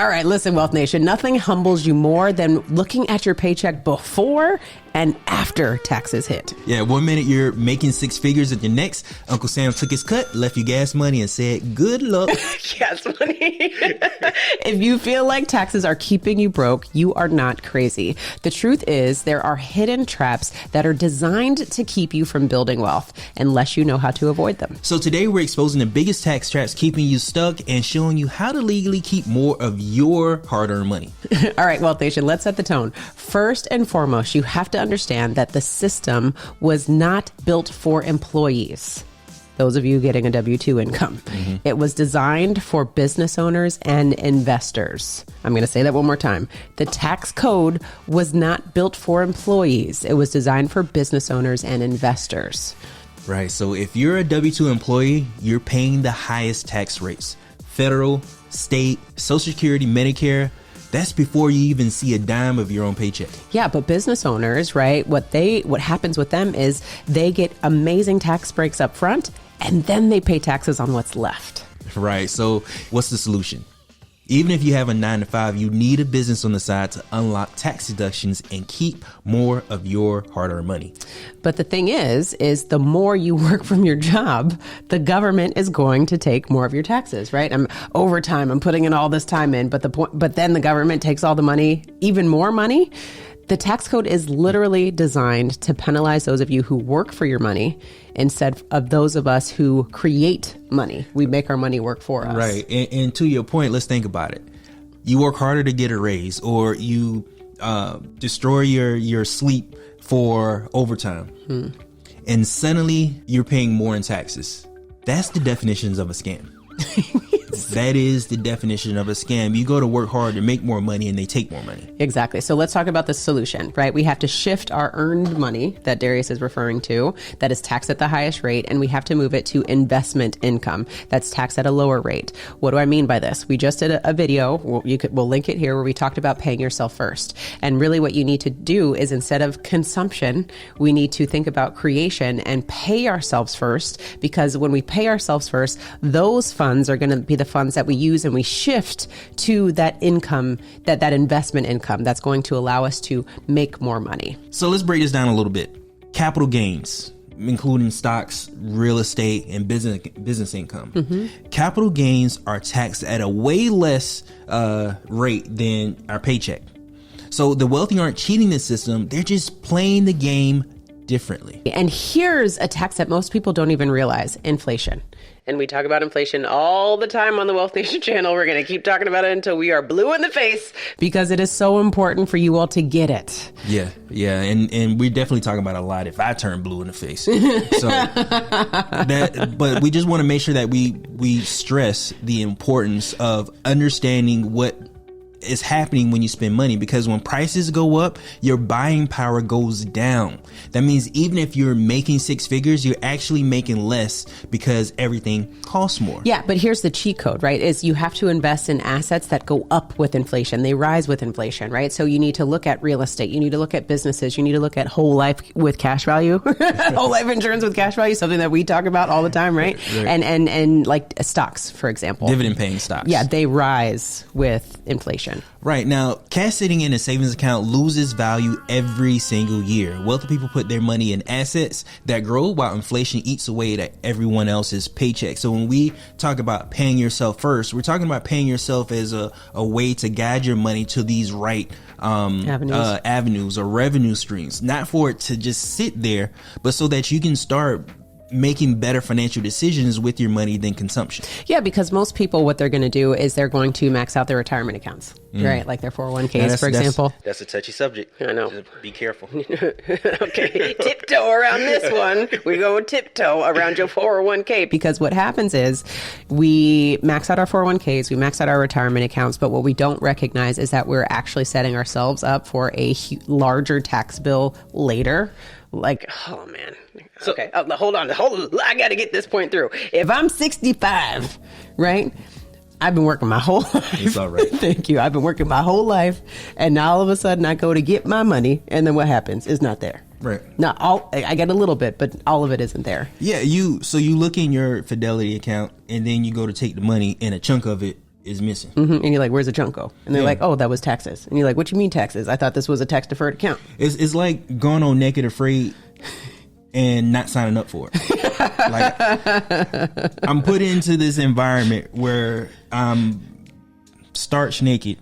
All right, listen, Wealth Nation, nothing humbles you more than looking at your paycheck before and after taxes hit. Yeah, 1 minute you're making six figures, and the next, Uncle Sam took his cut, left you gas money, and said, good luck. Gas money. If you feel like taxes are keeping you broke, you are not crazy. The truth is there are hidden traps that are designed to keep you from building wealth unless you know how to avoid them. So today we're exposing the biggest tax traps keeping you stuck and showing you how to legally keep more of your hard-earned money. All right, Wealth Nation, let's set the tone. First and foremost, you have to understand that the system was not built for employees. Those of you getting a W-2 income. Mm-hmm. It was designed for business owners and investors. I'm going to say that one more time. The tax code was not built for employees. It was designed for business owners and investors. Right. So if you're a W-2 employee, you're paying the highest tax rates. Federal, state, Social Security, Medicare. That's before you even see a dime of your own paycheck. Yeah, but business owners, right? What happens with them is they get amazing tax breaks up front, and then they pay taxes on what's left. Right. So what's the solution? Even if you have a 9-to-5, you need a business on the side to unlock tax deductions and keep more of your hard-earned money. But the thing is the more you work from your job, the government is going to take more of your taxes, right? I'm putting in all this time in, but then the government takes all the money, even more money. The tax code is literally designed to penalize those of you who work for your money instead of those of us who create money. We make our money work for us. Right. And to your point, let's think about it. You work harder to get a raise, or you destroy your sleep for overtime. And suddenly you're paying more in taxes. That's the definitions of a scam. That is the definition of a scam. You go to work hard to make more money and they take more money. Exactly. So let's talk about the solution, right? We have to shift our earned money that Darius is referring to, that is taxed at the highest rate, and we have to move it to investment income that's taxed at a lower rate. What do I mean by this? We just did a video, we'll link it here, where we talked about paying yourself first. And really what you need to do is, instead of consumption, we need to think about creation and pay ourselves first, because when we pay ourselves first, those funds are going to be the funds that we use and we shift to that income, that investment income that's going to allow us to make more money. So let's break this down a little bit. Capital gains, including stocks, real estate, and business income. Mm-hmm. Capital gains are taxed at a way less rate than our paycheck. So the wealthy aren't cheating the system. They're just playing the game differently. And here's a tax that most people don't even realize: inflation. And we talk about inflation all the time on the Wealth Nation channel. We're going to keep talking about it until we are blue in the face, because it is so important for you all to get it. Yeah. And we're definitely talking about a lot if I turn blue in the face. But we just want to make sure that we stress the importance of understanding what is happening when you spend money, because when prices go up, your buying power goes down. That means even if you're making six figures, you're actually making less because everything costs more. Yeah, but here's the cheat code, right? Is you have to invest in assets that go up with inflation. They rise with inflation, right? So you need to look at real estate. You need to look at businesses. You need to look at whole life with cash value, whole life insurance with cash value, something that we talk about all the time, right? And like stocks, for example. Dividend paying stocks. Yeah, they rise with inflation. Right. Now, cash sitting in a savings account loses value every single year. Wealthy people put their money in assets that grow while inflation eats away at everyone else's paycheck. So when we talk about paying yourself first, we're talking about paying yourself as a way to guide your money to these right avenues or revenue streams, not for it to just sit there, but so that you can start making better financial decisions with your money than consumption. Yeah, because most people, what they're going to do is they're going to max out their retirement accounts, right? Like their 401ks, for example. That's a touchy subject. I know. Just be careful. Okay, tiptoe around this one. We go tiptoe around your 401k, because what happens is we max out our 401ks, we max out our retirement accounts, but what we don't recognize is that we're actually setting ourselves up for a larger tax bill later. Like, oh man. Okay, hold on. I got to get this point through. If I'm 65, right? I've been working my whole life. It's all right. Thank you. I've been working my whole life, and now all of a sudden I go to get my money, and then what happens? It's not there. Right. Now, I get a little bit, but all of it isn't there. Yeah, you look in your Fidelity account, and then you go to take the money, and a chunk of it is missing. And you're like, where's the chunk go? And they're like, oh, that was taxes. And you're like, what you mean taxes? I thought this was a tax deferred account. It's like going on Naked Afraid and not signing up for it. Like, I'm put into this environment where I'm starch naked,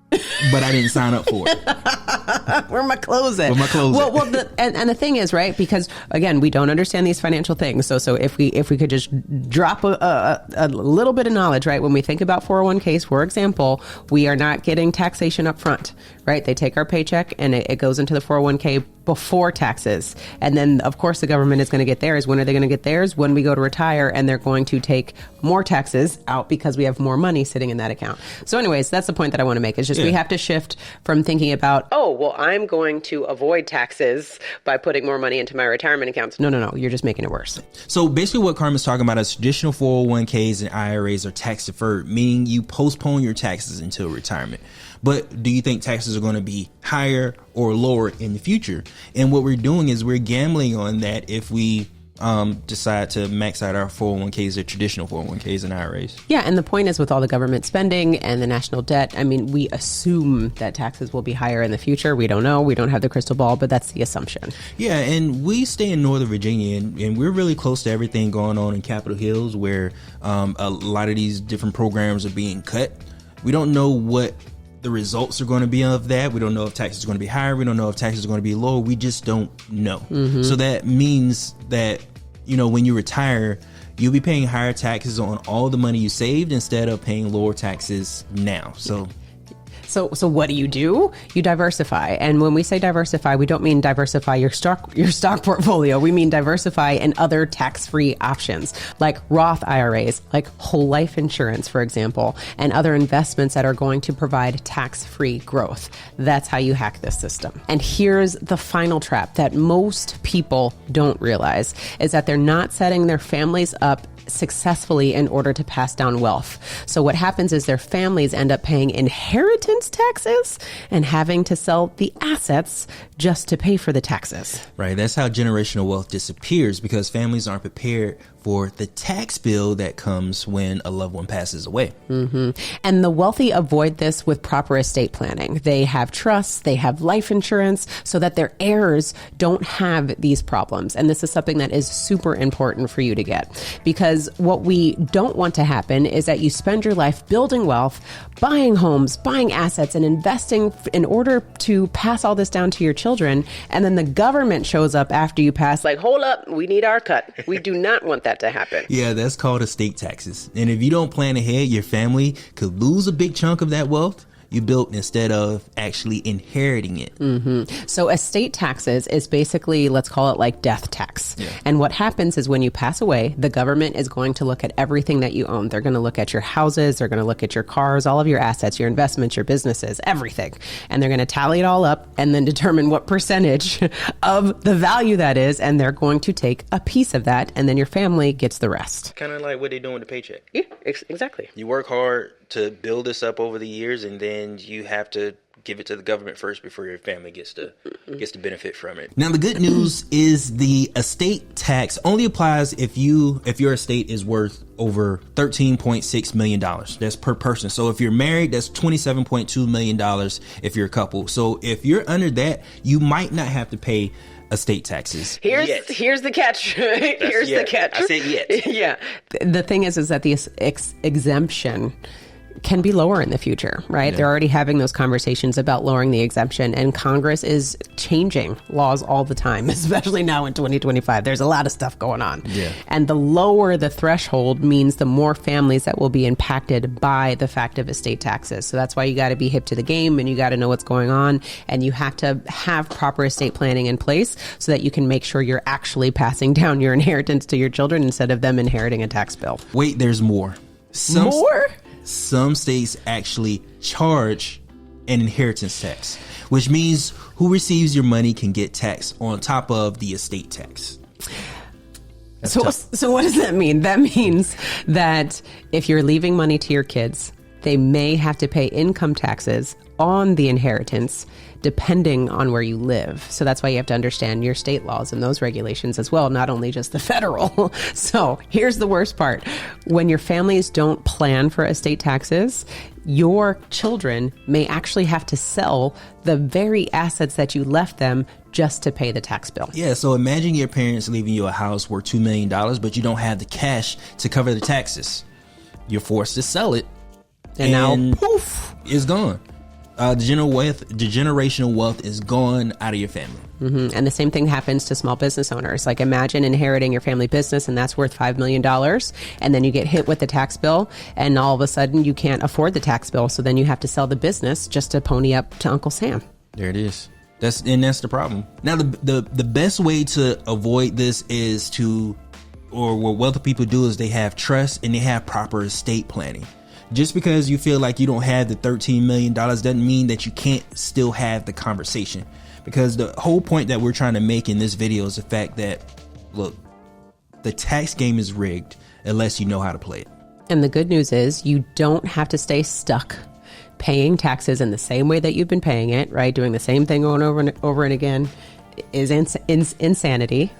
but I didn't sign up for it. Where my clothes at? Where my clothes at? Well, and the thing is, right? Because again, we don't understand these financial things. So if we could just drop a little bit of knowledge, right? When we think about 401ks, for example, we are not getting taxation up front, right? They take our paycheck and it goes into the 401k before taxes. And then of course the government is going to get theirs. When are they going to get theirs? When we go to retire, and they're going to take more taxes out because we have more money sitting in that account. So anyways, that's the point that I want to make. It's just we have to shift from thinking about, oh, well, I'm going to avoid taxes by putting more money into my retirement accounts. No. You're just making it worse. So basically what Carmen's talking about is traditional 401ks and IRAs are tax deferred, meaning you postpone your taxes until retirement. But do you think taxes are going to be higher or lower in the future? And what we're doing is we're gambling on that if we decide to max out our 401ks, or traditional 401ks and IRAs. Yeah, and the point is, with all the government spending and the national debt, I mean, we assume that taxes will be higher in the future. We don't know. We don't have the crystal ball, but that's the assumption. Yeah, and we stay in Northern Virginia, and we're really close to everything going on in Capitol Hills, where a lot of these different programs are being cut. We don't know what the results are going to be of that. We don't know if taxes are going to be higher. We don't know if taxes are going to be lower. We just don't know. So that means that, you know, when you retire, you'll be paying higher taxes on all the money you saved instead of paying lower taxes now. So what do? You diversify. And when we say diversify, we don't mean diversify your stock portfolio. We mean diversify in other tax-free options, like Roth IRAs, like whole life insurance, for example, and other investments that are going to provide tax-free growth. That's how you hack this system. And here's the final trap that most people don't realize, is that they're not setting their families up successfully in order to pass down wealth. So what happens is their families end up paying inheritance taxes and having to sell the assets just to pay for the taxes. Right. That's how generational wealth disappears, because families aren't prepared for the tax bill that comes when a loved one passes away. And the wealthy avoid this with proper estate planning. They have trusts, they have life insurance, so that their heirs don't have these problems. And this is something that is super important for you to get, because what we don't want to happen is that you spend your life building wealth, buying homes, buying assets, and investing in order to pass all this down to your children. And then the government shows up after you pass, like, hold up, we need our cut. We do not want that to happen. Yeah, that's called estate taxes. And if you don't plan ahead, your family could lose a big chunk of that wealth you built instead of actually inheriting it. So estate taxes is basically, let's call it like death tax. And what happens is when you pass away, the government is going to look at everything that you own. They're going to look at your houses, they're going to look at your cars, all of your assets, your investments, your businesses, everything. And they're going to tally it all up and then determine what percentage of the value that is. And they're going to take a piece of that, and then your family gets the rest. Kind of like what they do with the paycheck. Yeah, exactly. You work hard to build this up over the years, and then you have to give it to the government first before your family gets to benefit from it. Now, the good news is the estate tax only applies if your estate is worth over $13.6 million. That's per person. So if you're married, that's $27.2 million if you're a couple. So if you're under that, you might not have to pay estate taxes. Here's the catch. Here's the catch. I said yet. Yeah. The thing is that the exemption can be lower in the future, right? They're already having those conversations about lowering the exemption, and Congress is changing laws all the time, especially now in 2025. There's a lot of stuff going on. And the lower the threshold means the more families that will be impacted by the fact of estate taxes. So that's why you got to be hip to the game, and you got to know what's going on, and you have to have proper estate planning in place so that you can make sure you're actually passing down your inheritance to your children instead of them inheriting a tax bill. Wait, there's more. Some states actually charge an inheritance tax, which means who receives your money can get taxed on top of the estate tax. So what does that mean? That means that if you're leaving money to your kids, they may have to pay income taxes on the inheritance depending on where you live. So that's why you have to understand your state laws and those regulations as well, not only just the federal. So here's the worst part. When your families don't plan for estate taxes, your children may actually have to sell the very assets that you left them just to pay the tax bill. Yeah, so imagine your parents leaving you a house worth $2 million, but you don't have the cash to cover the taxes. You're forced to sell it. And now, poof, it's gone. The generational wealth is gone out of your family. Mm-hmm. And the same thing happens to small business owners. Like imagine inheriting your family business and that's worth $5 million. And then you get hit with the tax bill and all of a sudden you can't afford the tax bill. So then you have to sell the business just to pony up to Uncle Sam. There it is. That's the problem. Now, the best way to avoid this is or what wealthy people do is they have trust and they have proper estate planning. Just because you feel like you don't have the $13 million doesn't mean that you can't still have the conversation. Because the whole point that we're trying to make in this video is the fact that, look, the tax game is rigged unless you know how to play it. And the good news is you don't have to stay stuck paying taxes in the same way that you've been paying it, right? Doing the same thing over and again is insanity.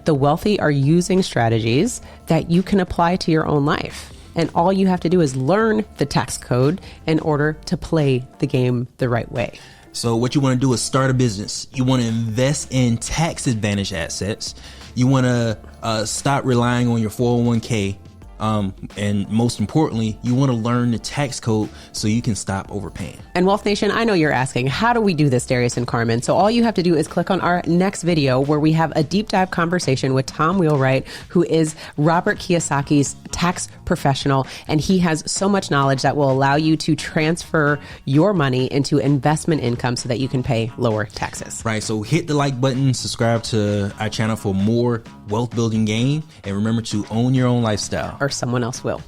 The wealthy are using strategies that you can apply to your own life. And all you have to do is learn the tax code in order to play the game the right way. So what you want to do is start a business. You want to invest in tax advantage assets. You want to stop relying on your 401k. And most importantly, you want to learn the tax code so you can stop overpaying. And Wealth Nation, I know you're asking, how do we do this, Darius and Carmen? So all you have to do is click on our next video where we have a deep dive conversation with Tom Wheelwright, who is Robert Kiyosaki's tax professional. And he has so much knowledge that will allow you to transfer your money into investment income so that you can pay lower taxes. Right. So hit the like button, subscribe to our channel for more wealth building game. And remember to own your own lifestyle. Or someone else will.